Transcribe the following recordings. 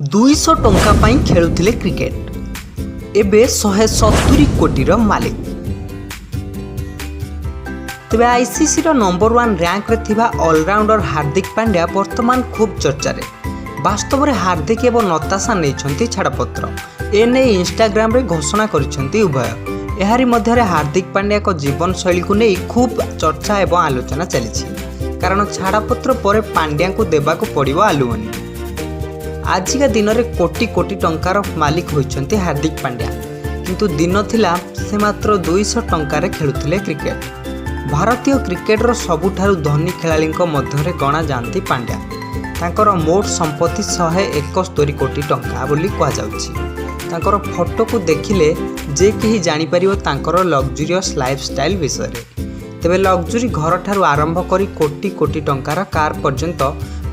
200 टंका पाई खेलुथिले क्रिकेट एबे 170 कोटीर मालिक। तेबे आईसीसी नंबर 1 रैंक रे थिबा ऑलराउंडर हार्दिक पांड्या वर्तमान खूब चर्चा रे। वास्तव में हार्दिक एवं नताशा नहीं छाड़पत्र एने इंस्टाग्राम रे घोषणा करिसेंती उभय। एहारी मध्यरे हार्दिक पांड्या को जीवन शैली को नहीं खूब चर्चा एवं आलोचना चली कारण छाड़पत्र पर पांड्या को देवा को पड़ो आलुवनी। आजिका दिन में कोटी कोटी टंकार मालिक होइछंती हार्दिक पांड्या, किंतु दिन थिला से मात्र 200 टंकार खेलुथिले क्रिकेट। भारतीय क्रिकेटर सबुठारु धनी खेलाड़ी मध्य गणा जाती पांड्या। तांकर मोट संपत्ति 171 कोटी टंका बोली कहुच्छी। तांकर फोटो को देखिले जे कहीं जानीपर तांकर लग्जरियस लाइफस्टाइल विषय में। तेबे लग्जरी घर ठारू आरंभ करी कोटी कोटी टंकार कार पर्यंत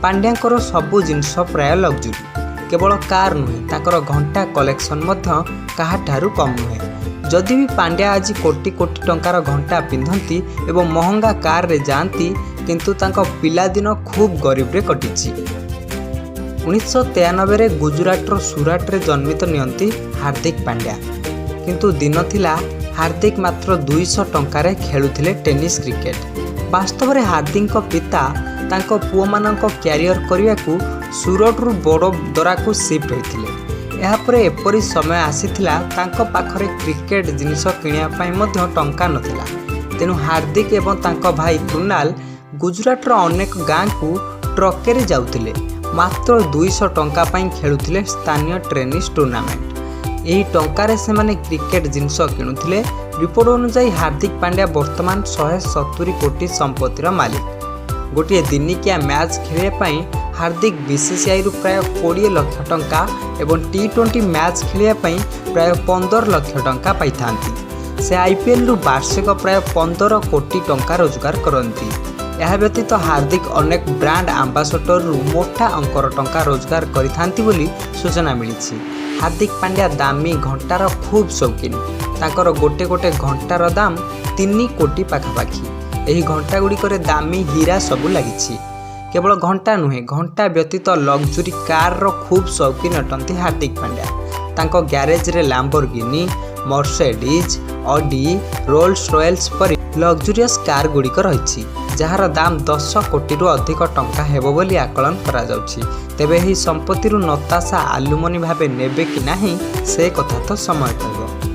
पांड्यांकर सबु जिनस प्राय लग्जरी। केवल कार नुहे ताकर घंटा कलेक्शन मध्य काहाठारू कम नुहे। जदि भी पांड्या आज कोटी कोटी टंकार घंटा पिंधती एवं महंगा कार रे जाती, किंतु तांको पिलादिन खूब गरीब रे कटिछि। 1993 रे गुजरातर सुराट रे जन्मित नियंती हार्दिक पांड्या, किंतु दिन थिला हार्दिक मात्र 200 टंकार खेलुथिले टेनिस क्रिकेट। वास्तव में हार्दिक पिता तांको पुओ मानक क्यारियर करने को सूरत रु बड़ोदरा को शिफ्ट होते। यापर एपरी समय आसीथिला तांको पाखरे क्रिकेट जिनिस किनिया मध्य टंका नथिला। तेणु हार्दिक एवं तांको भाई कृणाल गुजरातर अनेक गाँ को ट्रके जाउथिले। मात्र 200 टंका खेलुथिले स्थानीय टेनिस टूर्नामेंट। यही टंकार से माने क्रिकेट जिनिस किणुथिले। रिपोर्ट अनुसार हार्दिक पांड्या वर्तमान 170 कोटी संपत्तिर मालिक। गोटे दिनिकिया मैच खेलने हार्दिक बीसीसीआई रु प्राय 20 लाख टंका एवं T20 मैच खेलने प्राय 15 लाख टंका पाई थांती। से आईपीएल रु वार्षिक प्राय 15 कोटी टंका रोजगार करती। यह व्यतीत हार्दिक अनेक ब्रांड आंबासडर रु मोटा अंकर टंका रोजगार करिथांती बोली सूचना मिली। हार्दिक पांड्या दामी घंटार खूब शौकीन। ताकर गोटे गोटे घंटार दाम 3 कोटी पाखापाखी। यही घंटा गुड़िकर दामी हीरा सबू लगी। केवल घंटा नुहे घंटा व्यतीत लग्जरी कार रो खूब शौकीन अटंती हार्दिक पांड्या। तांको गैरेज रे Lamborghini, Mercedes, Audi, Rolls Royce पर लग्जरियस कार गुड़िक रही, जार दाम 10 कोटी रु अधिक टंका हेबो बोली आकलन करा जाउछि। तेबे एही संपत्ति रु नताशा आलुमनी भाबे नेबे कि नाही से कथा तो समय कहब।